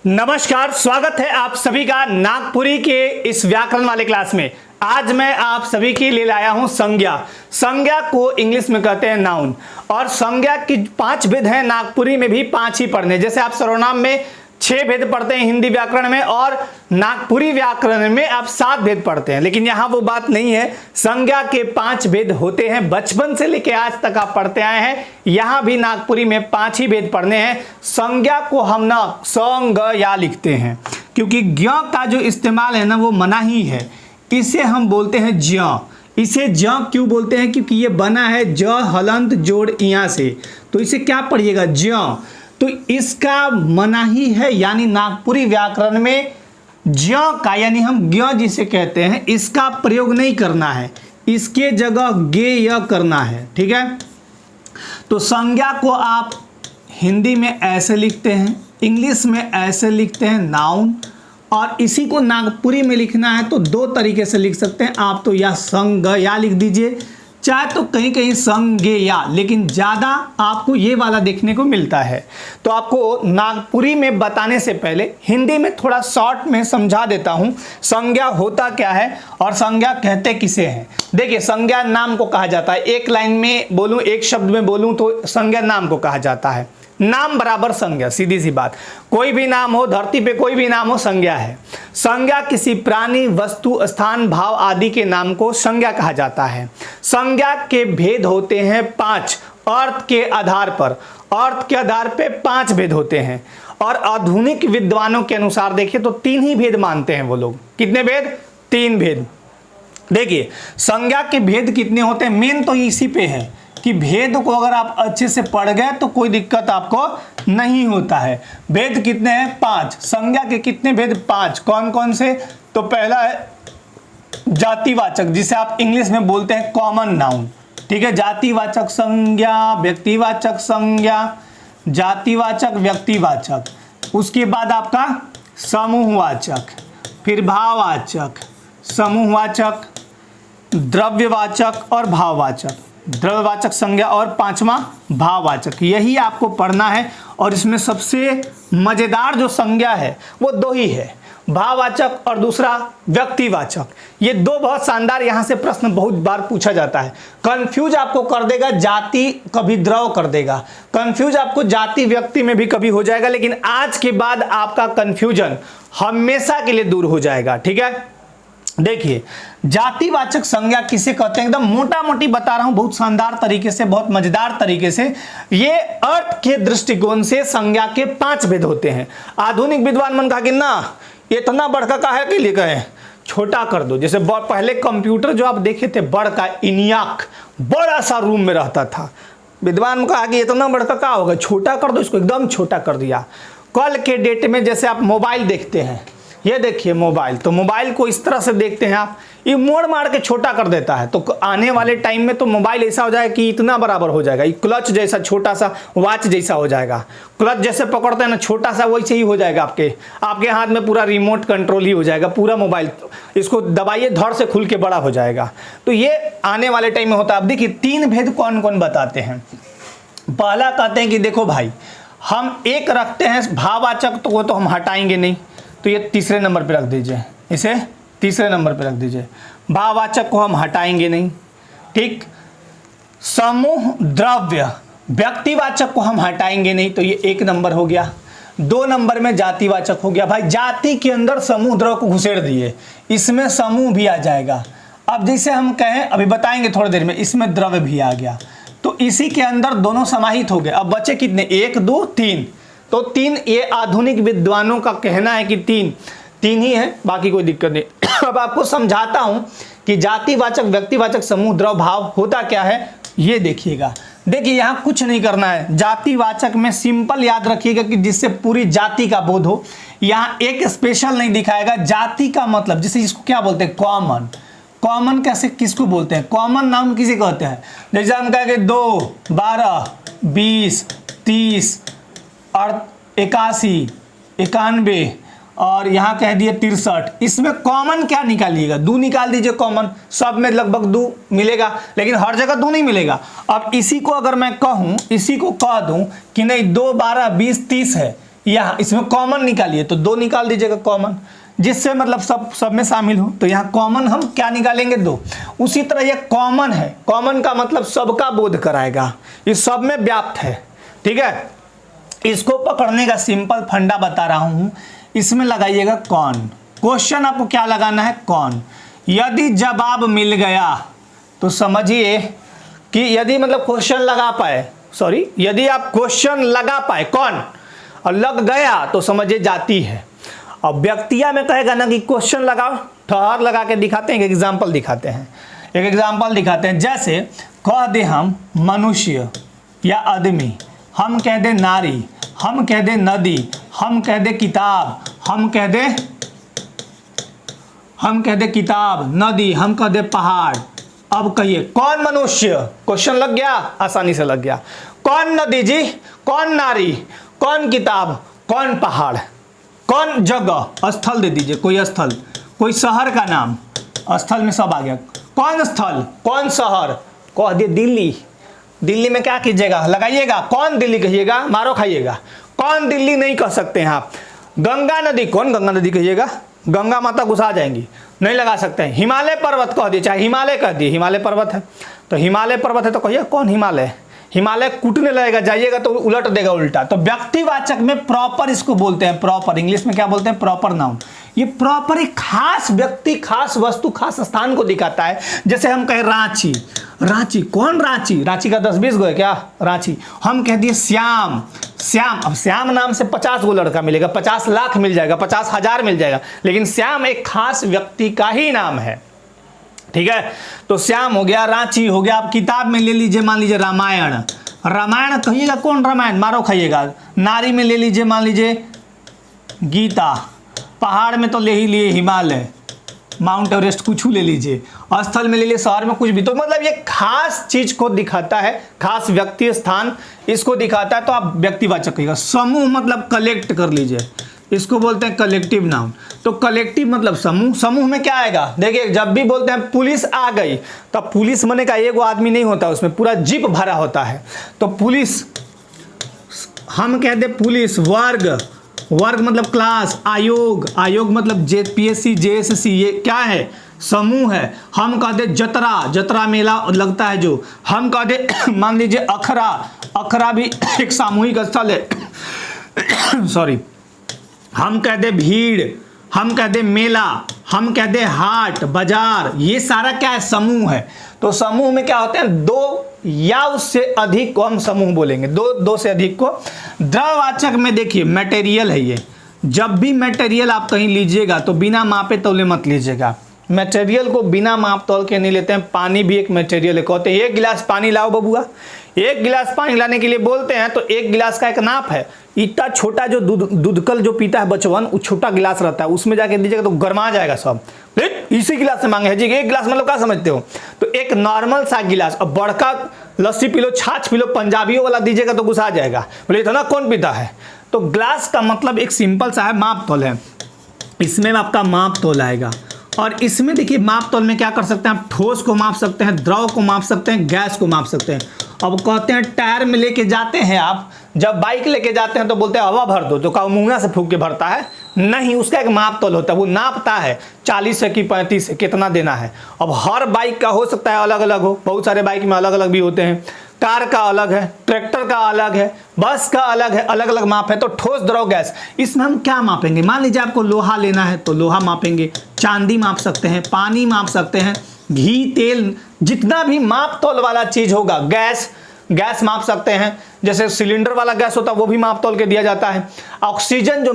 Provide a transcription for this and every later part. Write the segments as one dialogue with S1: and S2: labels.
S1: नमस्कार, स्वागत है आप सभी का नागपुरी के इस व्याकरण वाले क्लास में। आज मैं आप सभी के लिए लाया हूं संज्ञा। संज्ञा को इंग्लिश में कहते हैं नाउन, और संज्ञा की 5 भेद हैं। नागपुरी में भी 5 ही पढ़ने, जैसे आप सर्वनाम में 6 भेद पढ़ते हैं हिंदी व्याकरण में, और नागपुरी व्याकरण में आप 7 भेद पढ़ते हैं। लेकिन यहाँ वो बात नहीं है। संज्ञा के 5 भेद होते हैं, बचपन से लेके आज तक आप पढ़ते आए हैं। यहाँ भी नागपुरी में 5 ही भेद पढ़ने हैं। संज्ञा को हम ना संज्ञा लिखते हैं, क्योंकि ज्ञ का जो इस्तेमाल है ना वो मना ही है। इसे हम बोलते हैं ज्ञ। इसे ज क्यों बोलते हैं? क्योंकि ये बना है ज हलंत जोड़ इया से, तो इसे क्या पढ़िएगा? ज्ञ। तो इसका मनाही है, यानी नागपुरी व्याकरण में ज्ञ का, यानी हम ज्ञ जिसे कहते हैं, इसका प्रयोग नहीं करना है। इसके जगह गेय करना है। ठीक है, तो संज्ञा को आप हिंदी में ऐसे लिखते हैं, इंग्लिश में ऐसे लिखते हैं नाउन, और इसी को नागपुरी में लिखना है तो 2 तरीके से लिख सकते हैं आप। तो या संज्ञा लिख दीजिए, चाहे तो कहीं कहीं संज्ञा, लेकिन ज़्यादा आपको ये वाला देखने को मिलता है। तो आपको नागपुरी में बताने से पहले हिंदी में थोड़ा शॉर्ट में समझा देता हूँ संज्ञा होता क्या है और संज्ञा कहते किसे हैं। देखिए, संज्ञा नाम को कहा जाता है। एक लाइन में बोलूँ, एक शब्द में बोलूँ तो संज्ञा नाम को कहा जाता है। नाम बराबर संज्ञा, सीधी सी बात। कोई भी नाम हो, धरती पे कोई भी नाम हो, संज्ञा है। संज्ञा किसी प्राणी, वस्तु, स्थान, भाव आदि के नाम को संज्ञा कहा जाता है। संज्ञा के भेद होते हैं 5 अर्थ के आधार पर। अर्थ के आधार पे 5 भेद होते हैं, और आधुनिक विद्वानों के अनुसार देखिए तो 3 ही भेद मानते हैं वो लोग। कितने भेद? 3 भेद। देखिए, संज्ञा के भेद कितने होते हैं, मेन तो इसी पे है कि भेद को अगर आप अच्छे से पढ़ गए तो कोई दिक्कत आपको नहीं होता है। भेद कितने हैं? 5। संज्ञा के कितने भेद? 5। कौन कौन से? तो पहला है जातिवाचक, जिसे आप इंग्लिश में बोलते हैं कॉमन नाउन। ठीक है, जातिवाचक संज्ञा, व्यक्तिवाचक संज्ञा, जातिवाचक, व्यक्तिवाचक। उसके बाद आपका समूहवाचक, फिर भाववाचक, समूहवाचक, द्रव्यवाचक और भाववाचक। द्रव्यवाचक संज्ञा और 5वां भाववाचक। यही आपको पढ़ना है, और इसमें सबसे मजेदार जो संज्ञा है वो 2 ही है, भाववाचक और दूसरा व्यक्तिवाचक। ये 2 बहुत शानदार, यहाँ से प्रश्न बहुत बार पूछा जाता है। कंफ्यूज आपको कर देगा, जाति कभी द्रव कर देगा, कंफ्यूज आपको जाति व्यक्ति में भी कभी हो जाएगा, लेकिन आज के बाद आपका कंफ्यूजन हमेशा के लिए दूर हो जाएगा। ठीक है, देखिए, जातिवाचक संज्ञा किसे कहते हैं, एकदम मोटा मोटी बता रहा हूं, बहुत शानदार तरीके से, बहुत मजेदार तरीके से। ये अर्थ के दृष्टिकोण से संज्ञा के 5 भेद होते हैं। आधुनिक विद्वान मन कहा कि ना, इतना बड़का का है कि लिखा है, छोटा कर दो। जैसे पहले कंप्यूटर जो आप देखे थे, बड़का इनियाक बड़ा सा रूम में रहता था। विद्वान ने कहा कि इतना बड़का का होगा, छोटा कर दो इसको, एकदम छोटा कर दिया। कल के डेट में जैसे आप मोबाइल देखते हैं, ये देखिए मोबाइल, तो मोबाइल को इस तरह से देखते हैं आप, ये मोड़ मार के छोटा कर देता है। तो आने वाले टाइम में तो मोबाइल ऐसा हो जाएगा कि इतना बराबर हो जाएगा, ये क्लच जैसा छोटा सा, वॉच जैसा हो जाएगा। क्लच जैसे पकड़ते हैं ना छोटा सा, वैसे ही हो जाएगा। आपके हाथ में पूरा रिमोट कंट्रोल ही हो जाएगा, पूरा मोबाइल, इसको दबाइए धड़ से खुल के बड़ा हो जाएगा। तो ये आने वाले टाइम में होता है। अब देखिए 3 भेद कौन कौन बताते हैं। पहला कहते हैं कि देखो भाई, हम एक रखते हैं भाववाचक, तो वो तो हम हटाएंगे नहीं, तो ये तीसरे नंबर पे रख दीजिए, इसे तीसरे नंबर पे रख दीजिए। भाववाचक को हम हटाएंगे नहीं। ठीक, समूह द्रव्य, व्यक्तिवाचक को हम हटाएंगे नहीं, तो ये 1 नंबर हो गया। 2 नंबर में जातिवाचक हो गया। भाई, जाति के अंदर समूह द्रव्य को घुसेड़ दिए, इसमें समूह भी आ जाएगा। अब जैसे हम कहें, अभी बताएंगे थोड़ी देर में, इसमें द्रव्य भी आ गया, तो इसी के अंदर दोनों समाहित हो गए। अब बचे कितने? 1, 2, 3। तो 3, ये आधुनिक विद्वानों का कहना है कि 3 ही है, बाकी कोई दिक्कत नहीं। अब आपको समझाता हूं कि जातिवाचक, व्यक्तिवाचक, समूह, द्रव, भाव होता क्या है, ये देखिएगा। देखिए, यहां कुछ नहीं करना है। जातिवाचक में सिंपल याद रखिएगा कि जिससे पूरी जाति का बोध हो। यहां एक स्पेशल नहीं दिखाएगा। जाति का मतलब, जैसे इसको क्या बोलते हैं, कॉमन। कॉमन कैसे, किसको बोलते हैं? कॉमन नाउन किसे कहते हैं? जैसे हम कहेंगे 2, 12, 20, 30 और 81, 91 और यहाँ कह दिए 63। इसमें कॉमन क्या निकालिएगा? 2 निकाल दीजिए कॉमन। सब में लगभग 2 मिलेगा, लेकिन हर जगह 2 नहीं मिलेगा। अब इसी को अगर मैं कहूँ, इसी को कह दूँ कि नहीं 2, 12, 20, 30 है, यहाँ इसमें कॉमन निकालिए तो 2 निकाल दीजिएगा कॉमन, जिससे मतलब सब में शामिल हो। तो यहाँ कॉमन हम क्या निकालेंगे 2। उसी तरह ये कॉमन है, कॉमन का मतलब सबका बोध कराएगा, इस सब में व्याप्त है। ठीक है, इसको पकड़ने का सिंपल फंडा बता रहा हूँ। इसमें लगाइएगा कौन, क्वेश्चन आपको क्या लगाना है कौन। यदि जवाब मिल गया तो समझिए कि यदि मतलब क्वेश्चन लगा पाए, सॉरी यदि आप क्वेश्चन लगा पाए कौन और लग गया तो समझिए जाति है। अब व्यक्तिया में कहेगा ना कि क्वेश्चन लगाओ, ठहर लगा के दिखाते हैं, एक एग्जाम्पल दिखाते हैं, एक एग्जाम्पल दिखाते हैं। जैसे कह दे हम मनुष्य या आदमी, हम कह दे नारी, हम कह दे नदी, हम कह दे किताब, हम कह दे किताब, नदी, हम कह दे पहाड़। अब कहिए कौन मनुष्य, क्वेश्चन लग गया, आसानी से लग गया। कौन नदी जी, कौन नारी, कौन किताब, कौन पहाड़, कौन जगह, स्थल दे दीजिए, कोई स्थल, कोई शहर का नाम, स्थल में सब आ गया। कौन स्थल, कौन शहर, कह दिए दिल्ली। दिल्ली में क्या कीजिएगा, लगाइएगा कौन दिल्ली कहिएगा, मारो खाइएगा। कौन दिल्ली नहीं कह सकते हैं आप। गंगा नदी, कौन गंगा नदी कहिएगा, गंगा माता घुसा जाएंगी, नहीं लगा सकते हैं। हिमालय पर्वत कह दिए, चाहे हिमालय कह दिए, हिमालय पर्वत है तो हिमालय पर्वत है तो कहिए कौन हिमालय, हिमालय कूटने लगेगा, जाइएगा तो उलट देगा उल्टा। तो व्यक्तिवाचक में प्रॉपर इसको बोलते हैं, प्रॉपर इंग्लिश में क्या बोलते हैं, प्रॉपर नाउन। ये प्रॉपर एक खास व्यक्ति, खास वस्तु, खास स्थान को दिखाता है। जैसे हम कहें रांची, रांची कौन रांची, रांची का 10-20 गो है क्या रांची। हम कह दिए श्याम, श्याम, अब श्याम नाम से 50 गो लड़का मिलेगा, 50 लाख मिल जाएगा, 50,000 मिल जाएगा, लेकिन श्याम एक खास व्यक्ति का ही नाम है। ठीक है, तो श्याम हो गया, रांची हो गया। आप किताब में ले लीजिए, मान लीजिए रामायण, रामायण कहिएगा कौन रामायण, मारो खाइएगा। नारी में ले लीजिए, मान लीजिए गीता। पहाड़ में तो ले ही लिए हिमालय, माउंट एवरेस्ट, कुछ ले लीजिए। स्थल में ले लिए, शहर में कुछ भी। तो मतलब ये खास चीज को दिखाता है, खास व्यक्ति, स्थान इसको दिखाता है, तो आप व्यक्तिवाचक कहिएगा। समूह मतलब कलेक्ट कर लीजिए, इसको बोलते हैं कलेक्टिव नाउन। तो कलेक्टिव मतलब समूह, समूह में क्या आएगा, देखिए जब भी बोलते हैं पुलिस आ गई, तब पुलिस मने का एगो आदमी नहीं होता, उसमें पूरा जीप भरा होता है। तो पुलिस, हम कह दे पुलिस, वर्ग, वर्ग मतलब क्लास, आयोग, आयोग मतलब जेपीएससी, जेएसएससी, ये क्या है, समूह है। हम कह दे जतरा, जतरा मेला लगता है जो। हम कह दे मान लीजिए अखरा, अखरा भी एक सामूहिक स्थल है सॉरी। हम कह दे भीड़, हम कह दे मेला, हम कह दे हाट, बाजार, ये सारा क्या है, समूह है। तो समूह में क्या होते हैं, 2 या उससे अधिक को हम समूह बोलेंगे, 2 से अधिक को। द्रववाचक में देखिए मटेरियल है ये। जब भी मटेरियल आप कहीं लीजिएगा तो बिना मापे तौले मत लीजिएगा। मटेरियल को बिना माप तौल के नहीं लेते हैं। पानी भी एक मटेरियल है, कहते हैं 1 गिलास पानी लाओ बबुआ, 1 गिलास पानी लाने के लिए बोलते हैं तो 1 गिलास का एक नाप है। इतना छोटा जो दूधकल जो पीता है बचवन, वो छोटा गिलास रहता है, उसमें जाके दीजिएगा तो गर्मा जाएगा सब। इसी गिलास से मांगे है जी, 1 गिलास मतलब क्या समझते हो, तो एक नॉर्मल सा गिलास। अब बड़का लस्सी पी लो, छाछ पी लो, पंजाबियों वाला दीजिएगा तो गुस्सा जाएगा, बोले इतना कौन पीता है। तो ग्लास का मतलब एक सिंपल सा है, माप तौल है। इसमें आपका माप तौल आएगा। और इसमें देखिए माप तौल में क्या कर सकते हैं आप, ठोस को माप सकते हैं, द्रव को माप सकते हैं, गैस को माप सकते हैं। अब कहते हैं टायर में लेके जाते हैं आप, जब बाइक लेके जाते हैं तो बोलते हैं हवा भर दो, तो का मुंगा से फूंक के भरता है, नहीं, उसका एक माप तौल होता है, वो नापता है 40 से कि 35 से कितना देना है। अब हर बाइक का हो सकता है अलग अलग हो, बहुत सारे बाइक में अलग अलग भी होते हैं। कार का अलग है, ट्रैक्टर का अलग है, बस का अलग है, अलग अलग माप है। तो ठोस, द्रव, गैस, इसमें हम क्या मापेंगे, मान लीजिए आपको लोहा लेना है तो लोहा मापेंगे, चांदी माप सकते हैं, पानी माप सकते हैं, घी, तेल, जितना भी माप तौल वाला चीज होगा, गैस, गैस माप सकते हैं। जैसे सिलेंडर वाला गैस होता है वो भी माप तौल के दिया जाता है। ऑक्सीजन जो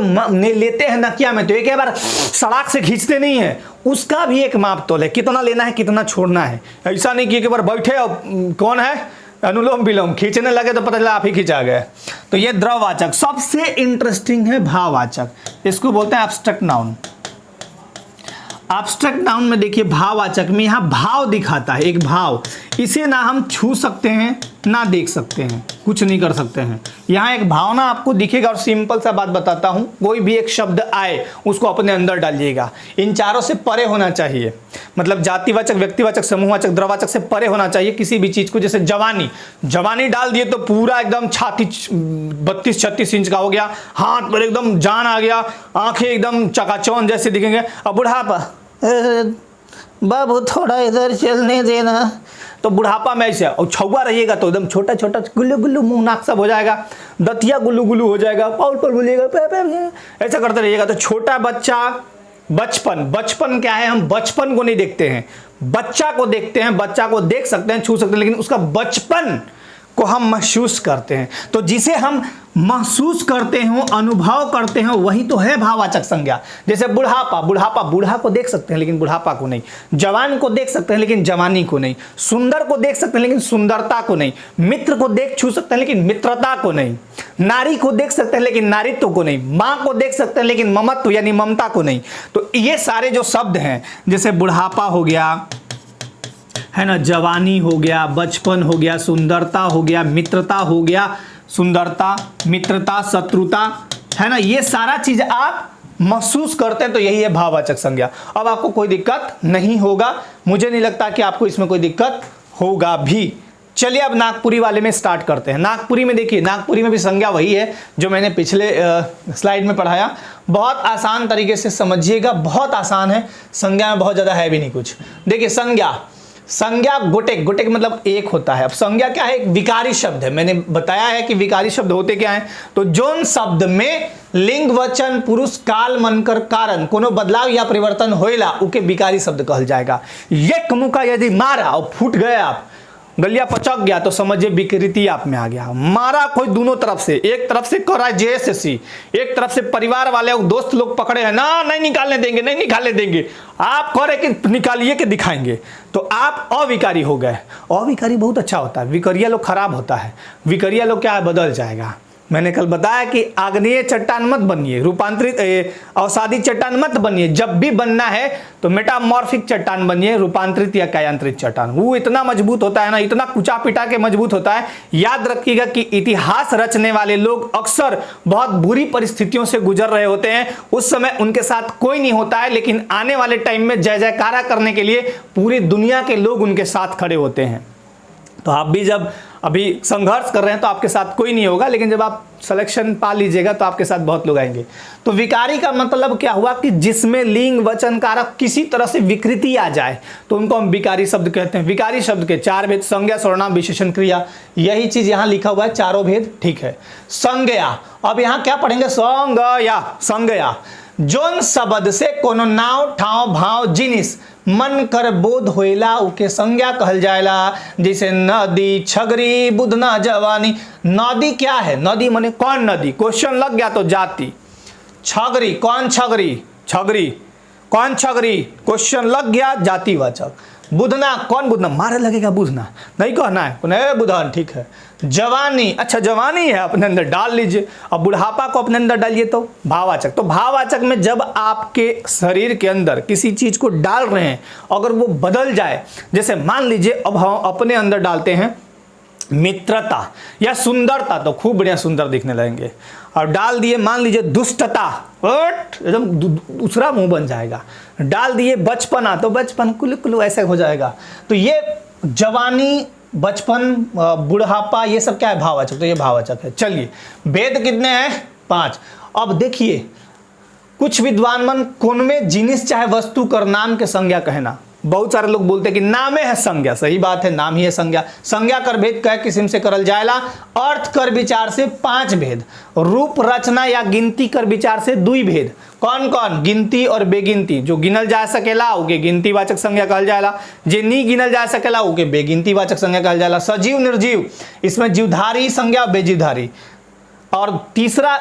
S1: लेते हैं नकिया में, तो एक बार सड़क से खींचते नहीं है, उसका भी एक माप तौल है, कितना लेना है कितना छोड़ना है। ऐसा नहीं कि एक बार बैठे और कौन है अनुलोम विलोम खींचने लगे तो पता चला आप ही खींचा गए। तो ये द्रववाचक। सबसे इंटरेस्टिंग है भाववाचक, इसको बोलते हैं एब्स्ट्रैक्ट नाउन। एब्स्ट्रैक्ट नाउन में देखिए भाववाचक में यहाँ भाव दिखाता है, एक भाव, इसे ना हम छू सकते हैं ना देख सकते हैं, कुछ नहीं कर सकते हैं। यहाँ एक भावना आपको दिखेगा और सिंपल सा बात बताता हूँ, कोई भी एक शब्द आए उसको अपने अंदर डालिएगा। इन चारों से परे होना चाहिए, मतलब जातिवाचक, व्यक्तिवाचक, समूहवाचक, द्रवाचक से परे होना चाहिए किसी भी चीज़ को। जैसे जवानी, जवानी डाल दिए तो पूरा एकदम छाती 32-36 इंच का हो गया, हाथ पर एकदम जान आ गया, आंखें एकदम चकाचौंध जैसे दिखेंगे। अब बुढ़ापा, बाबू थोड़ा इधर चलने देना, तो बुढ़ापा में ऐसे। और छुआ रहिएगा तो एकदम छोटा छोटा गुल्लू गुल्लू मुंह नाक सब हो जाएगा, दतिया गुल्लू गुल्लू हो जाएगा, पाउल पर बोलिएगा, ऐसा करते रहिएगा। तो छोटा बच्चा, बचपन, बचपन क्या है, हम बचपन को नहीं देखते हैं, बच्चा को देखते हैं। बच्चा को देख सकते हैं, छू सकते हैं, लेकिन उसका बचपन को हम महसूस करते हैं। तो जिसे हम महसूस करते हो, अनुभव करते हो, वही तो है भाववाचक संज्ञा। जैसे बुढ़ापा, बुढ़ापा, बूढ़ा को देख सकते हैं लेकिन बुढ़ापा को नहीं। जवान को देख सकते हैं लेकिन जवानी को नहीं। सुंदर को देख सकते हैं लेकिन सुंदरता को नहीं। मित्र को देख छू सकते हैं लेकिन मित्रता को नहीं। नारी को देख सकते हैं लेकिन नारीत्व को नहीं। माँ को देख सकते हैं लेकिन ममत्व यानी ममता को नहीं। तो ये सारे जो शब्द हैं, जैसे बुढ़ापा हो गया, है ना, जवानी हो गया, बचपन हो गया, सुंदरता हो गया, मित्रता हो गया, सुंदरता, मित्रता, शत्रुता, है ना, ये सारा चीज आप महसूस करते हैं तो यही है भाववाचक संज्ञा। अब आपको कोई दिक्कत नहीं होगा, मुझे नहीं लगता कि आपको इसमें कोई दिक्कत होगा भी। चलिए अब नागपुरी वाले में स्टार्ट करते हैं। नागपुरी में देखिए, नागपुरी में भी संज्ञा वही है जो मैंने पिछले स्लाइड में पढ़ाया। बहुत आसान तरीके से समझिएगा, बहुत आसान है, संज्ञा में बहुत ज़्यादा है भी नहीं कुछ। देखिए संज्ञा, संज्ञा गुटेक, गुटेक मतलब एक होता है। अब संज्ञा क्या है, एक विकारी शब्द है। मैंने बताया है कि विकारी शब्द होते क्या हैं। तो जोन शब्द में लिंग, वचन, पुरुष, काल, मनकर, कारण कोनो बदलाव या परिवर्तन होइला उके विकारी शब्द कहल जाएगा। ये मुका यदि मारा और फूट गए, आप गलिया पचक गया, तो समझिए विकृति आप में आ गया। मारा कोई दोनों तरफ से, एक तरफ से कर रहा है JSC, एक तरफ से परिवार वाले और दोस्त लोग पकड़े हैं, ना नहीं निकालने देंगे, नहीं निकालने देंगे, आप कह रहे कि निकालिए के दिखाएंगे, तो आप अविकारी हो गए। अविकारी बहुत अच्छा होता है, विकरिया लोग खराब होता है। विकरिया लोग क्या है, बदल जाएगा। मैंने कल बताया कि आग्नेय चट्टान मत बनिए, रूपांतरित अवसादी चट्टान मत बनिए। जब भी बनना है तो मेटामॉर्फिक चट्टान बनिए, रूपांतरित या कायांतरित चट्टान। वो इतना मजबूत होता है ना, इतना कुचा पिटा के मजबूत होता है। याद रखिएगा कि इतिहास रचने वाले लोग अक्सर बहुत बुरी परिस्थितियों से गुजर रहे होते हैं। उस समय उनके साथ कोई नहीं होता है, लेकिन आने वाले टाइम में जय जयकारा करने के लिए पूरी दुनिया के लोग उनके साथ खड़े होते हैं। तो आप भी जब अभी संघर्ष कर रहे हैं तो आपके साथ कोई नहीं होगा, लेकिन जब आप सिलेक्शन पा लीजिएगा तो आपके साथ बहुत लोग आएंगे। तो विकारी का मतलब क्या हुआ कि जिसमें लिंग, वचन, कारक किसी तरह से विकृति आ जाए तो उनको हम विकारी शब्द कहते हैं। विकारी शब्द के 4 भेद, संज्ञा, सर्वनाम, विशेषण, क्रिया। यही चीज यहाँ लिखा हुआ है, चारों भेद, ठीक है। संज्ञा, अब यहाँ क्या पढ़ेंगे, संज्ञा, संज्ञा जोन शब्द से कोनो नाव, ठाव, भाव, जिनिस मन कर बोध होइला उके संज्ञा कहल जाएला। जैसे नदी, छगरी, बुधना, जवानी। नदी क्या है, नदी माने कौन नदी, क्वेश्चन लग गया तो जाति। छगरी, कौन छगरी, छगरी कौन छगरी, क्वेश्चन लग गया, जातिवाचक। बुधना, कौन बुधना, मारे लगेगा बुधना, नहीं कहना है, बुधन, ठीक है। जवानी, अच्छा जवानी है, अपने अंदर डाल लीजिए। अब बुढ़ापा को अपने अंदर डालिए तो भाववाचक। तो भाववाचक में जब आपके शरीर के अंदर किसी चीज को डाल रहे हैं, अगर वो बदल जाए, जैसे मान लीजिए अब हम अपने अंदर डालते हैं मित्रता या सुंदरता, तो खूब बढ़िया सुंदर दिखने लगेंगे। और डाल दिए मान लीजिए दुष्टता, एकदम दूसरा मुंह बन जाएगा। डाल दिए बचपना, तो बचपन कुल्लू कुल्लू ऐसे हो जाएगा। तो ये जवानी, बचपन, बुढ़ापा, ये सब क्या है, भाववाचक। तो ये भाववाचक है। चलिए भेद कितने हैं, 5। अब देखिए, कुछ विद्वान मन कोनमें जिनिस चाहे वस्तु कर नाम के संज्ञा कहना। बहुत सारे लोग बोलते हैं कि नामे है संज्ञा, सही बात है, नाम ही है संज्ञा। संज्ञा कर भेद कई किस्म से करल जाएला। अर्थ कर विचार से 5 भेद, रूप, रचना या गिनती कर विचार से 2 भेद। कौन कौन, गिनती और बेगिनती। जो गिनल जा सकेला उके गिनतीवाचक संज्ञा कहल जाएला, जे नहीं गिनल जा सकेला उके बेगिनतीवाचक संज्ञा कहल जाएला। सजीव, निर्जीव, इसमें जीवधारी संज्ञा, बेजीवधारी। और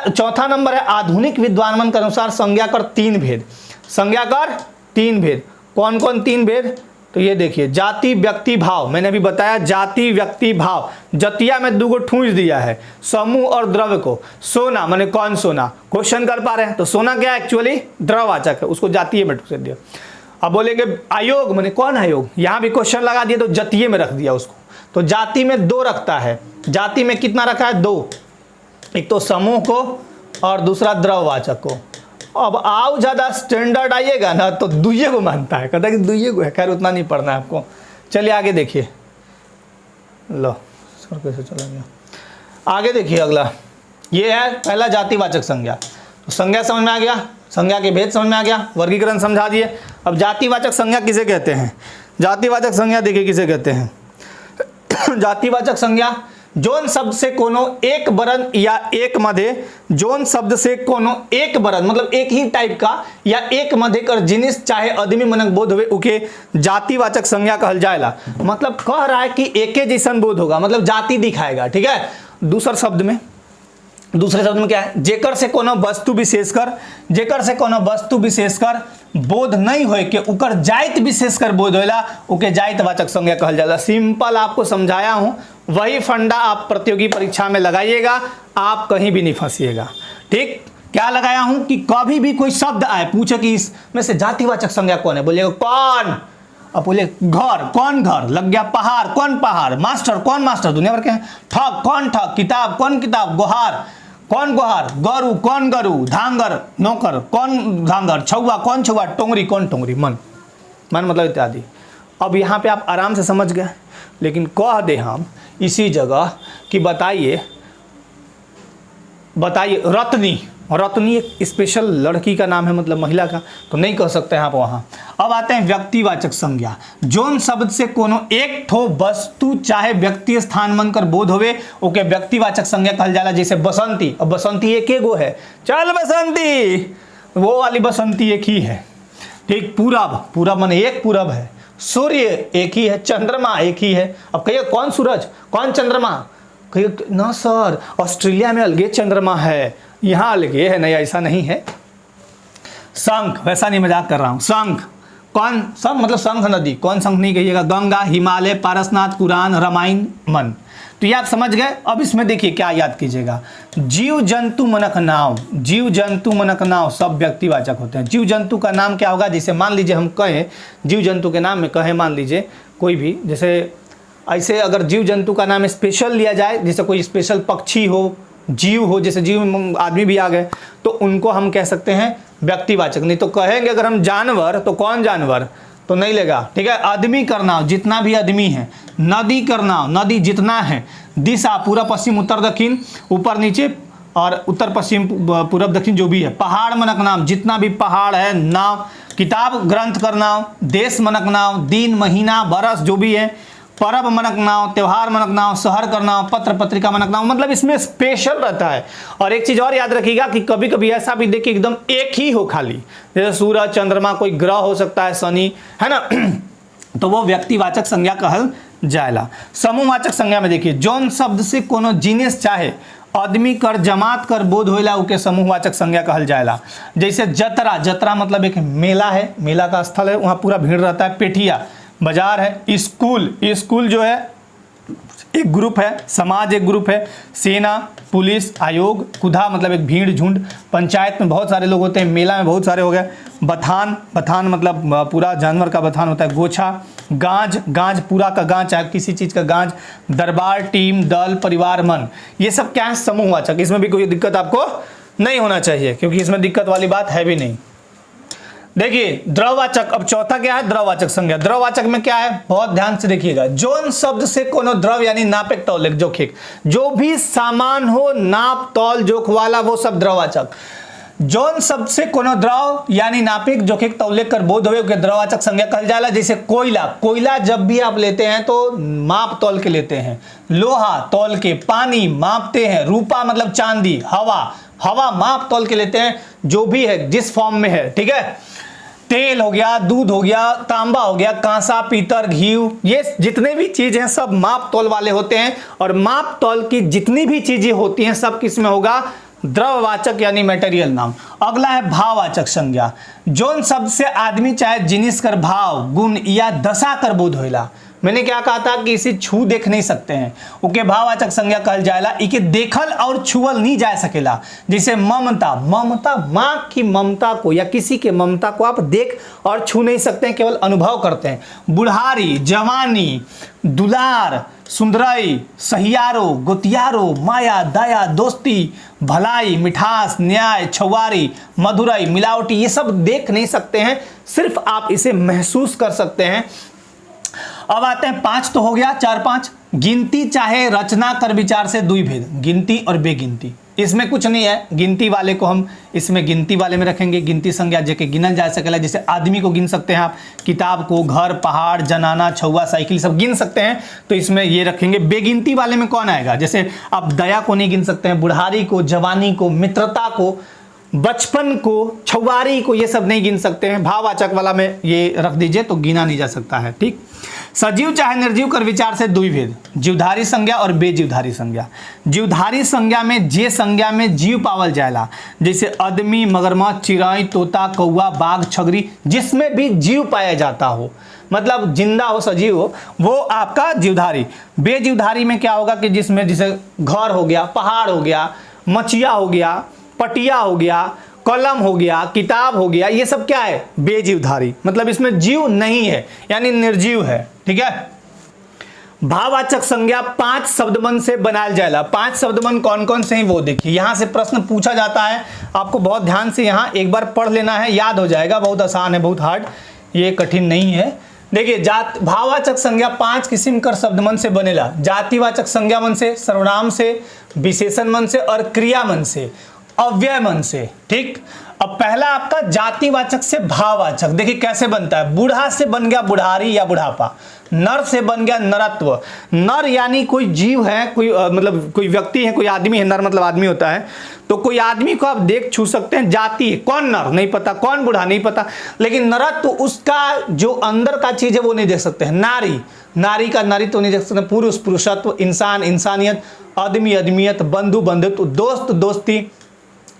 S1: चौथा नंबर है आधुनिक विद्वान के अनुसार संज्ञा कर 3 भेद। संज्ञा कर 3 भेद, कौन कौन 3 भेद, तो ये देखिए, जाति, व्यक्ति, भाव। मैंने अभी बताया जाति, व्यक्ति, भाव। जतिया में 2 ठूंस दिया है, समूह और द्रव्य को। सोना माने कौन सोना, क्वेश्चन कर पा रहे हैं, तो सोना क्या एक्चुअली द्रववाचक है, उसको जातीय में ठूंस दिया। अब बोलेंगे आयोग माने कौन आयोग, यहां भी क्वेश्चन लगा दिया तो जतीय में रख दिया उसको। तो जाति में 2 रखता है। जाति में कितना रखा है? 2। एक तो समूह को और दूसरा द्रववाचक को। अब आओ ज़्यादा स्टैंडर्ड आइएगा ना तो दुइये को मानता है, कहता है कि दुइये को है। खैर उतना नहीं पढ़ना है आपको। चलिए आगे देखिए। लो सर कैसे चला गया। आगे देखिए अगला, ये है पहला जातिवाचक संज्ञा। तो संज्ञा समझ में आ गया, संज्ञा के भेद समझ में आ गया, वर्गीकरण समझा दिए। अब जातिवाचक संज्ञा किसे कहते हैं? जातिवाचक संज्ञा देखिए किसे कहते हैं। जातिवाचक संज्ञा जोन शब्द से कोनो एक वर्ण या एक मध्य, जोन शब्द से कोनो एक वर्ण मतलब एक ही टाइप का या एक मध्य कर जिनिस चाहे आदमी मनक बोध हुए उके जातिवाचक संज्ञा कहल जाएला। मतलब कह रहा है कि एके जैसन बोध होगा, मतलब जाति दिखाएगा। ठीक है। दूसरे शब्द में क्या है? जेकर से कोनो वस्तु विशेषकर बोध नहीं होए के उकर जाइत विशेषकर बोध होएला उके जातिवाचक संज्ञा कहल जाला। सिंपल आपको समझाया हूं, वही फंडा आप प्रतियोगी परीक्षा में लगाइएगा, आप कहीं भी नहीं फंसिएगा। ठीक, क्या लगाया हूं कि कभी भी कोई शब्द आए पूछे कि इसमें से जातिवाचक संज्ञा कौन है, बोलिएगा कौन। अब बोले घर, कौन घर, लग गया पहाड़, कौन पहाड़, मास्टर, कौन मास्टर, दुनिया भर के हैं। ठग, कौन ठग, किताब, कौन किताब, गुहार, कौन गुहार, गरु, कौन गरु, धांगर, नौकर, कौन धांगर, छुआ, कौन छुआ, टोंगरी, कौन टोंगरी, मन मतलब इत्यादि। अब यहाँ पे आप आराम से समझ गए, लेकिन कह दे हम इसी जगह कि बताइए रत्नी एक स्पेशल लड़की का नाम है, मतलब महिला का, तो नहीं कह सकते हैं आप वहाँ। अब आते हैं व्यक्तिवाचक संज्ञा। जोन शब्द से कोनो एक ठो वस्तु चाहे व्यक्ति स्थान मन कर बोध होवे ओके व्यक्तिवाचक संज्ञा कहल जाला। जैसे बसंती, अब बसंती एक गो है, चल बसंती, वो वाली बसंती एक ही है। ठीक, पूरब माने एक पूरब है, सूर्य एक ही है, चंद्रमा एक ही है। अब कहिए कौन सूरज, कौन चंद्रमा, कहिए ना सर ऑस्ट्रेलिया में अलगे चंद्रमा है, यहाँ अलगे है, नहीं ऐसा नहीं है। शंख, वैसा नहीं, मजाक कर रहा हूँ। शंख, कौन शंख मतलब शंख नदी, कौन शंख नहीं कहिएगा, गंगा, हिमालय, पारसनाथ, पुराण, रामायण, मन। तो ये आप समझ गए। अब इसमें देखिए क्या याद कीजिएगा, जीव जंतु मनक नाव, जीव जंतु मनक नाव सब व्यक्तिवाचक होते हैं। जीव जंतु का नाम क्या होगा? जैसे मान लीजिए हम कहें जीव जंतु के नाम में कहें, मान लीजिए कोई भी, जैसे ऐसे अगर जीव जंतु का नाम स्पेशल लिया जाए, जैसे कोई स्पेशल पक्षी हो, जीव हो, जैसे जीव आदमी भी आ गए, तो उनको हम कह सकते हैं व्यक्तिवाचक। नहीं तो कहेंगे अगर हम जानवर, तो कौन जानवर, तो नहीं लेगा। ठीक है। आदमी कर नाव, जितना भी आदमी है। नदी कर नाव, नदी जितना है। दिशा, पूरा पश्चिम उत्तर दक्षिण, ऊपर नीचे और उत्तर पश्चिम पूर्व दक्षिण जो भी है। पहाड़ मनक नाम, जितना भी पहाड़ है, नाव। किताब ग्रंथ कर नाव, देश मनक नाव, दिन महीना बरस जो भी है। परब मनक नाव, त्योहार मनक नाव, शहर कर नाव, पत्र पत्रिका मनक नाव। मतलब इसमें स्पेशल रहता है। और एक चीज और याद रखिएगा कि कभी कभी ऐसा भी देखिए एकदम एक ही हो खाली, जैसे सूरज, चंद्रमा, कोई ग्रह हो सकता है, शनि, है ना, तो वो व्यक्तिवाचक संज्ञा कहल जाएला। समूहवाचक संज्ञा में देखिए, जौन शब्द से कोनो जिनिस चाहे आदमी कर जमात कर बोध होइला उके समूहवाचक संज्ञा कहल जाएला। जैसे जतरा, जतरा मतलब एक मेला है, मेला का स्थल है, वहाँ पूरा भीड़ रहता है। पेठिया बाजार है। स्कूल जो है एक ग्रुप है, समाज एक ग्रुप है। सेना, पुलिस, आयोग, कुधा मतलब एक भीड़ झुंड। पंचायत में बहुत सारे लोग होते हैं, मेला में बहुत सारे हो गए। बथान मतलब पूरा जानवर का बथान होता है। गोछा, गांज पूरा का गांज, चाहे किसी चीज़ का गांज। दरबार, टीम, दल, परिवार, मन, ये सब क्या है? समूहवाचक। इसमें भी कोई दिक्कत आपको नहीं होना चाहिए, क्योंकि इसमें दिक्कत वाली बात है भी नहीं। देखिए द्रववाचक, अब चौथा क्या है? द्रववाचक संज्ञा। द्रववाचक में क्या है? बहुत ध्यान से देखिएगा। जोन शब्द से कोनो द्रव यानी नापेक तौलेक जोखिक, जो भी सामान हो नाप तौल जोख वाला, वो सब द्रववाचक। जोन शब्द से कोनो द्रव यानी नापिक जोखिक तौलेक कर बोध हुए द्रववाचक संज्ञा कहल जाला। जैसे कोयला जब भी आप लेते हैं तो माप तौल के लेते हैं। लोहा तौल के, पानी मापते हैं। रूपा मतलब चांदी। हवा माप तौल के लेते हैं, जो भी है जिस फॉर्म में है। ठीक है। तेल हो गया, दूध हो गया, तांबा हो गया, कांसा, पीतल, घी, ये जितने भी चीज हैं सब माप तौल वाले होते हैं। और माप तौल की जितनी भी चीजें होती हैं सब किस में होगा? द्रववाचक यानी मटेरियल नाउन। अगला है भाववाचक संज्ञा। जोन शब्द से आदमी चाहे जिनिस कर भाव, गुण या दशा कर बोध होइला। मैंने क्या कहा था कि इसे छू देख नहीं सकते हैं, ओके भाववाचक संज्ञा कहल जाएला। इके देखल और छुअल नहीं जा सकेला। जैसे ममता, ममता माँ की ममता को या किसी के ममता को आप देख और छू नहीं सकते हैं, केवल अनुभव करते हैं। बुढ़ारी, जवानी, दुलार, सुंदरई, सहियारो, गोतियारो, माया, दया, दोस्ती, भलाई, मिठास, न्याय, छुआरी, मधुरई, मिलावटी, ये सब देख नहीं सकते हैं, सिर्फ आप इसे महसूस कर सकते हैं। अब आते हैं 5 तो हो गया, 4 5। गिनती चाहे रचना कर विचार से दुई भेद, गिनती और बेगिनती। इसमें कुछ नहीं है, गिनती वाले को हम इसमें गिनती वाले में रखेंगे। गिनती संज्ञा जेके गिनल जा सकेला, जैसे आदमी को गिन सकते हैं आप, किताब को, घर, पहाड़, जनाना, छुआ, साइकिल सब गिन सकते हैं, तो इसमें ये रखेंगे। बेगिनती वाले में कौन आएगा? जैसे आप दया को नहीं गिन सकते हैं, बुढ़ारी को, जवानी को, मित्रता को, बचपन को, छुआरी को, ये सब नहीं गिन सकते हैं। भाववाचक वाला में ये रख दीजिए तो गिना नहीं जा सकता है, ठीक। सजीव चाहे निर्जीव कर विचार से दुई भेद, जीवधारी संज्ञा और बेजीवधारी संज्ञा। जीवधारी संज्ञा में जे संज्ञा में जीव पावल जाएला, जैसे आदमी, मगरमच्छ, चिड़ै, तोता, कौवा, बाघ, छगरी, जिसमें भी जीव पाया जाता हो, मतलब जिंदा हो, सजीव हो, वो आपका जीवधारी। बेजीवधारी में क्या होगा कि जिसमें जैसे घर हो गया, पहाड़ हो गया, मचिया हो गया, पटिया हो गया, कलम हो गया, किताब हो गया, ये सब क्या है? बेजीवधारी, मतलब इसमें जीव नहीं है, यानी निर्जीव है, ठीक है। भाववाचक संज्ञा 5 शब्दबंध से बनाया जाएगा। 5 शब्दबंध कौन कौन से हैं वो देखिए, यहां से प्रश्न पूछा जाता है, आपको बहुत ध्यान से यहां एक बार पढ़ लेना है, याद हो जाएगा। बहुत आसान है, बहुत हार्ड, ये कठिन नहीं है। देखिए, भाववाचक संज्ञा 5 किस्म कर शब्दबंध से बनेला। जातिवाचक संज्ञा मन से, सर्वनाम से, विशेषण मन से और क्रिया मन से, अव्यय मन से, ठीक। अब पहला आपका जातिवाचक से भाववाचक, देखिए कैसे बनता है। बूढ़ा से बन गया बुढ़ारी या बुढ़ापा, नर से बन गया नरत्व। नर यानी कोई जीव है, कोई मतलब कोई व्यक्ति है, कोई आदमी है, नर मतलब आदमी होता है, तो कोई आदमी को आप देख छू सकते हैं। जाति, कौन नर नहीं पता, कौन बूढ़ा नहीं पता, लेकिन नरत्व उसका जो अंदर का चीज है वो नहीं देख सकते हैं। नारी, नारी का नारीत्व नहीं देख सकते। पुरुष, पुरुषत्व, इंसान, इंसानियत, आदमी, आदमियत, बंधु, बंधुत्व, दोस्त, दोस्ती,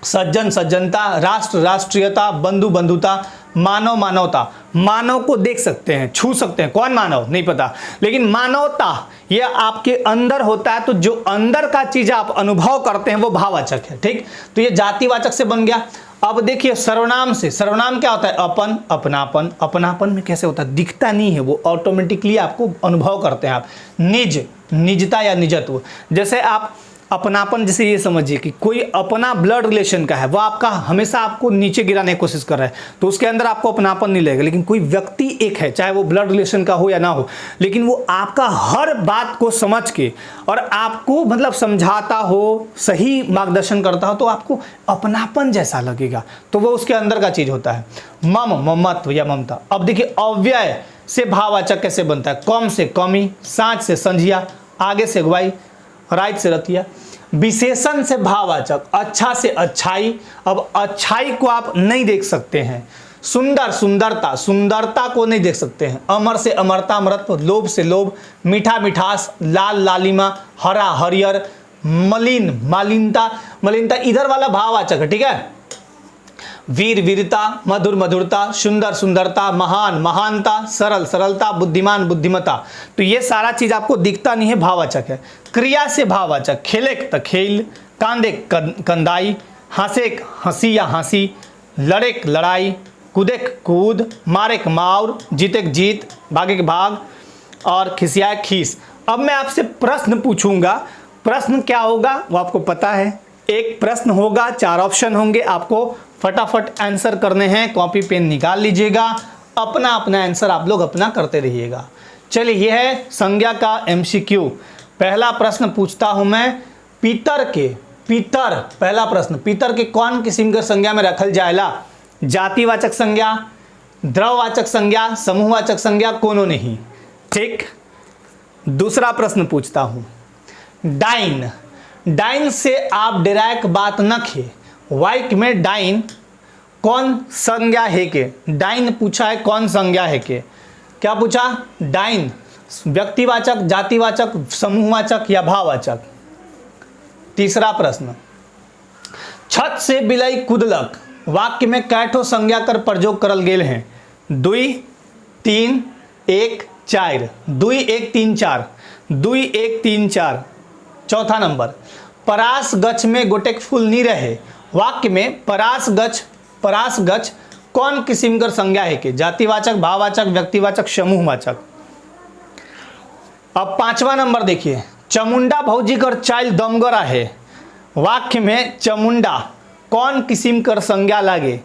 S1: सज्जन, सज्जनता, राष्ट्र, राष्ट्रीयता, बंधु, बंधुता, मानव, मानवता। मानव को देख सकते हैं, छू सकते हैं, कौन मानव नहीं पता, लेकिन मानवता ये आपके अंदर होता है, तो जो अंदर का चीज आप अनुभव करते हैं वो भाववाचक है, ठीक। तो ये जातिवाचक से बन गया। अब देखिए सर्वनाम से, सर्वनाम क्या होता है? अपन, अपनापन। अपनापन में कैसे होता है? दिखता नहीं है, वो ऑटोमेटिकली आपको अनुभव करते हैं आप। निज, निजता या निजत्व, जैसे आप अपनापन, जैसे ये समझिए कि कोई अपना ब्लड रिलेशन का है, वो आपका हमेशा आपको नीचे गिराने की कोशिश कर रहा है, तो उसके अंदर आपको अपनापन नहीं लगेगा। लेकिन कोई व्यक्ति एक है, चाहे वो ब्लड रिलेशन का हो या ना हो, लेकिन वो आपका हर बात को समझ के और आपको मतलब समझाता हो, सही मार्गदर्शन करता हो, तो आपको अपनापन जैसा लगेगा, तो वो उसके अंदर का चीज होता है। मम, ममत्व या ममता। अब देखिए अव्यय से भाववाचक कैसे बनता है? कम से कमी, साँझ से संझिया, आगे से अगुवाई, राइट से रतिया। विशेषण से भाववाचक, अच्छा से अच्छाई। अब अच्छाई को आप नहीं देख सकते हैं। सुंदर, सुंदरता, सुंदरता को नहीं देख सकते हैं। अमर से अमरता, अमरत्व। लोभ से लोभ, मीठा, मिठास, लाल, लालिमा, हरा, हरियर, मलिन, मालिनता, मलिनता इधर वाला भाववाचक है, ठीक है। वीर, वीरता, मधुर, मधुरता, सुंदर, सुंदरता, महान, महानता, सरल, सरलता, बुद्धिमान, बुद्धिमता। तो ये सारा चीज आपको दिखता नहीं है, भाववाचक है। क्रिया से भाववाचक, खेले त खेल, कांदे कंदाई, हंसे हंसी या हंसी, लड़े लड़ाई, कूदे कूद, मारे मार, जीते जीत, भागे भाग और खिसियाए खीस। अब मैं आपसे प्रश्न पूछूंगा, प्रश्न क्या होगा वो आपको पता है। एक प्रश्न होगा, 4 ऑप्शन होंगे, आपको फटाफट आंसर करने हैं। कॉपी पेन निकाल लीजिएगा, अपना अपना आंसर आप लोग अपना करते रहिएगा। चलिए, यह है संज्ञा का MCQ। पहला प्रश्न पूछता हूं मैं, पीतर के, पीतर, पहला प्रश्न, पीतर के कौन किस्म के संज्ञा में रखल जाएला? जातिवाचक संज्ञा, द्रववाचक संज्ञा, समूहवाचक संज्ञा, कोनो नहीं, ठीक। दूसरा प्रश्न पूछता हूं, डाइन, डाइन से आप डेराक बात न खे, वाइक में डाइन कौन संज्ञा है के? डाइन पूछा है, कौन संज्ञा है के? क्या पूछा? डाइन व्यक्तिवाचक, जातिवाचक, समूहवाचक या भाववाचक? तीसरा प्रश्न, छत से बिलाई कुदलक, वाक्य में कैठो संज्ञा कर प्रयोग करल गेल हैं? 2, 3, 1, 4 2 1 3 4 2 1 3 4। चौथा नंबर, परास गछ में गोटेक फूल नहीं रहे। वाक्य में परास गछ कौन किस्म कर संज्ञा है के? जातिवाचक, भाववाचक, व्यक्तिवाचक, समूहवाचक। अब पांचवा नंबर देखिए, चमुंडा भौजी कर चाइल दमगरा है। वाक्य में चमुंडा कौन किस्म कर संज्ञा लागे?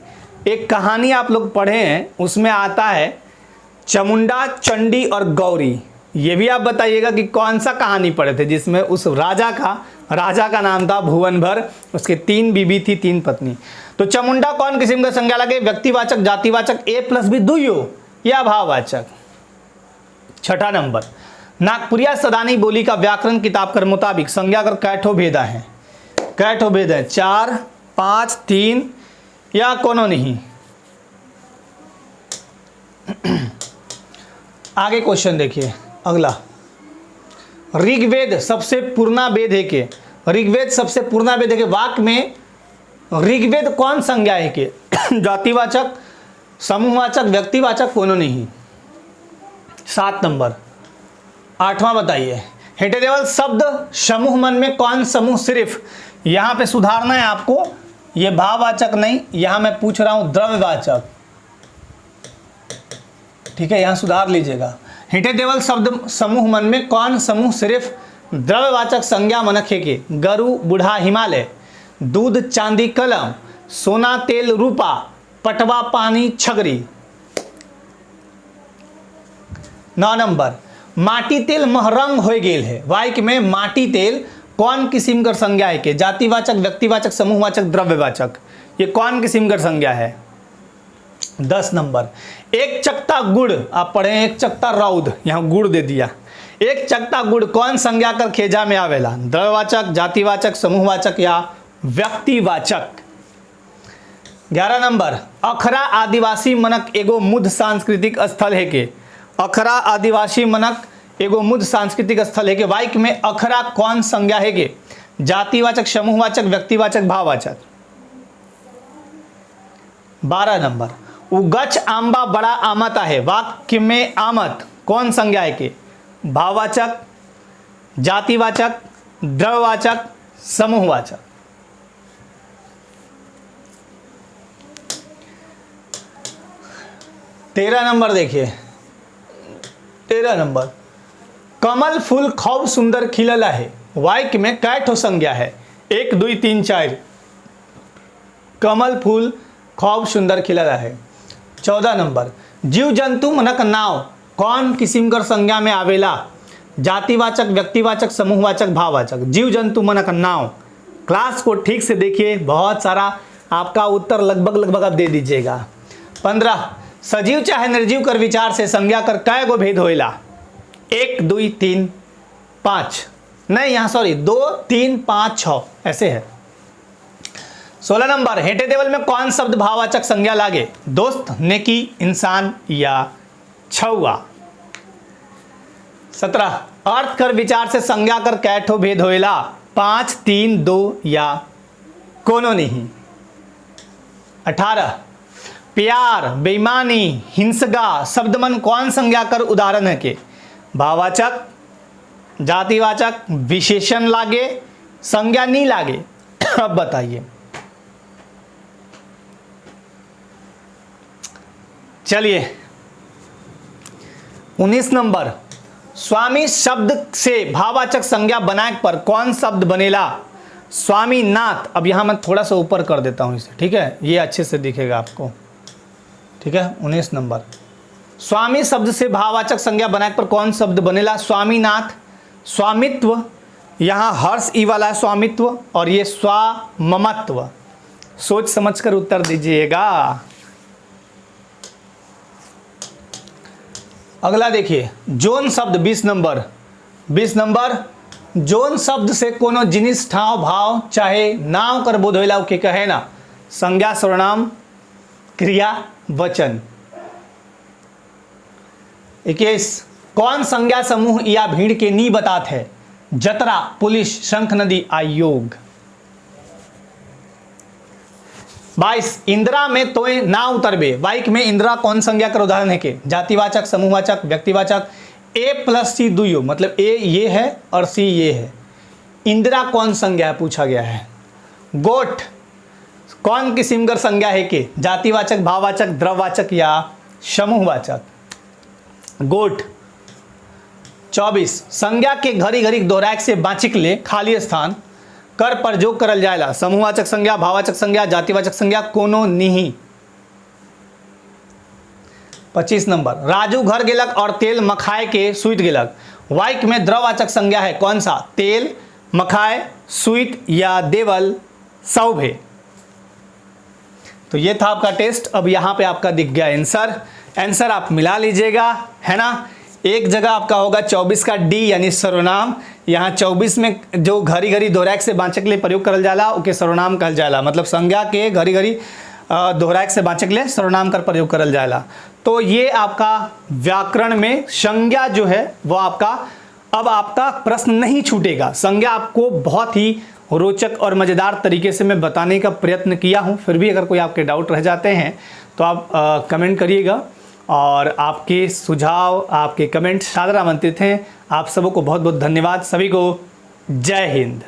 S1: एक कहानी आप लोग पढ़े हैं, उसमें आता है चमुंडा, चंडी और गौरी। ये भी आप बताइएगा कि कौन सा कहानी पढ़े थे जिसमें उस राजा का नाम था भुवनभर, उसके 3 बीबी थी, 3 पत्नी। तो चमुंडा कौन किस्म का संज्ञा लगे? व्यक्तिवाचक, जातिवाचक, A+B दुइयो या भाववाचक। छठा नंबर, नागपुरिया सदानी बोली का व्याकरण किताब के मुताबिक संज्ञा कर कैठो भेदा है? कैठो भेद है? 4 5 3 या कोनो नहीं। आगे क्वेश्चन देखिए अगला, ऋग्वेद सबसे पुराना वेद है के? ऋग्वेद सबसे पुराना वेद है के? वाक्य में ऋग्वेद कौन संज्ञा है के? जातिवाचक, समूहवाचक, व्यक्तिवाचक, कोनो नहीं। 7 नंबर, 8वां बताइए, हेटेरेबल शब्द समूह मन में कौन समूह सिर्फ? यहां पे सुधारना है आपको, ये भाववाचक नहीं, यहां मैं पूछ रहा हूं द्रव्यवाचक। ठीक है, यहां सुधार लीजिएगा। हेटेरेबल शब्द समूह मन में कौन समूह सिर्फ द्रव्यवाचक संज्ञा मनक है के? गरु, बूढ़ा, हिमालय, दूध, चांदी, कलम, सोना, तेल, रूपा, पटवा, पानी, छगरी। 9 नंबर, माटी तेल महरंग हो गेल है। वाक्य में माटी तेल कौन किस्म कर संज्ञा है के? जातिवाचक, व्यक्तिवाचक, समूहवाचक, द्रव्यवाचक। ये कौन किस्म कर संज्ञा है? 10 नंबर, एक चकता गुड़, आप पढ़े एक चकता रौद, यहां गुड़ दे दिया। एक चकता गुड़ कौन संज्ञा कर खेजा में आवेला? द्रव्यवाचक, जातिवाचक, समूहवाचक या व्यक्तिवाचक। 11 नंबर, अखरा आदिवासी मनक एगो मुद्ध सांस्कृतिक स्थल है के? अखरा आदिवासी मनक एगो मुद्ध सांस्कृतिक स्थल है के? वाक्य में अखरा कौन संज्ञा है के? जातिवाचक, समूहवाचक, व्यक्तिवाचक, भाववाचक। 12 नंबर, उगच आंबा बड़ा आमत है। वाक्य में आमत कौन संज्ञा है के? भाववाचक, जातिवाचक, द्रव्यवाचक, समूहवाचक। 13 नंबर देखिए, 13 नंबर, कमल फूल खूब सुंदर खिलला है। वाक्य में कैठो संज्ञा है? 1 2 3 4। कमल फूल खूब सुंदर खिलला है। 14 नंबर, जीव जंतु मनक नाव कौन किस्म कर संज्ञा में आवेला? जातिवाचक, व्यक्तिवाचक, समूहवाचक, भाववाचक। जीव जंतु मनक नाव। क्लास को ठीक से देखिए, बहुत सारा आपका उत्तर लगभग आप दे दीजिएगा। 15, सजीव चाहे निर्जीव कर विचार से संज्ञा कर कै गो भेद होइला? 1 2 3 5, नहीं यहाँ सॉरी 2 3 5 6 ऐसे है। 16 नंबर, हेटे टेबल में कौन शब्द भाववाचक संज्ञा लागे? दोस्त, नेकी, इंसान या छुआ। 17, अर्थ कर विचार से संज्ञा कर कैठो भेद होइला? 5 3 2 या कोनो नहीं। 18, प्यार, बेईमानी, हिंसगा शब्द मन कौन संज्ञा कर उदाहरण है के? भाववाचक, जातिवाचक, विशेषण लागे, संज्ञा नहीं लागे। अब बताइए। चलिए 19 नंबर, स्वामी शब्द से भाववाचक संज्ञा बनाए पर कौन शब्द बनेला? स्वामीनाथ। अब यहां मैं थोड़ा सा ऊपर कर देता हूं इसे, ठीक है, ये अच्छे से दिखेगा आपको, ठीक है। 19 नंबर, स्वामी शब्द से भाववाचक संज्ञा बनाए पर कौन शब्द बनेला? स्वामीनाथ। स्वामित्व, यहां हर्ष ई वाला है स्वामित्व, और ये स्वाममत्व। सोच समझकर उत्तर दीजिएगा। अगला देखिए, जोन शब्द 20 नंबर, 20 नंबर, जोन शब्द से कोनो जिनिस, ठाव, भाव चाहे नाव कर बोध होइला के कहे ना? संज्ञा, सर्वनाम, क्रिया, वचन। 21, कौन संज्ञा समूह या भीड़ के नी बतात है? जतरा, पुलिस, शंख नदी, आयोग। 22, इंदिरा में तोय ना उतरबे। वाक्य में इंदिरा कौन संज्ञा कर उदाहरण है के? जातिवाचक, समूहवाचक, व्यक्तिवाचक, ए प्लस सी दुयो, मतलब ए ये है और सी ये है। इंदिरा कौन संज्ञा है पूछा गया है। गोट कौन किस्म कर संज्ञा है के, जातिवाचक, भाववाचक, द्रववाचक या समूहवाचक। गोट। 24 संज्ञा के घड़ी घड़ी दोहराए से बाचिक ले खाली स्थान कर प्रयोग करल जाएला, समूहवाचक संज्ञा, भाववाचक संज्ञा, जातिवाचक संज्ञा, कोनो नहीं। 25 नंबर राजू घर गेलक और तेल मखाए के सुइत गेलक, वाइक में द्रववाचक संज्ञा है कौन सा, तेल, मखाए, सुइत या देवल, सौभे। तो ये था आपका टेस्ट। अब यहाँ पे आपका दिख गया आंसर आप मिला लीजिएगा, है ना। एक जगह आपका होगा 24 का डी यानी सर्वनाम, यहाँ 24 में जो घड़ी घड़ी दोहराए से बाचक ले प्रयोग करल जाला ओके सर्वनाम कहल जाला, मतलब संज्ञा के घड़ी घड़ी दोहराए से बाचक ले सर्वनाम कर प्रयोग करल जाला। तो ये आपका व्याकरण में संज्ञा जो है वो आपका अब आपका प्रश्न नहीं छूटेगा। संज्ञा आपको बहुत ही रोचक और मज़ेदार तरीके से मैं बताने का प्रयत्न किया हूँ, फिर भी अगर कोई आपके डाउट रह जाते हैं तो आप कमेंट करिएगा, और आपके सुझाव, आपके कमेंट सादर आमंत्रित हैं। आप सबों को बहुत बहुत धन्यवाद। सभी को जय हिंद।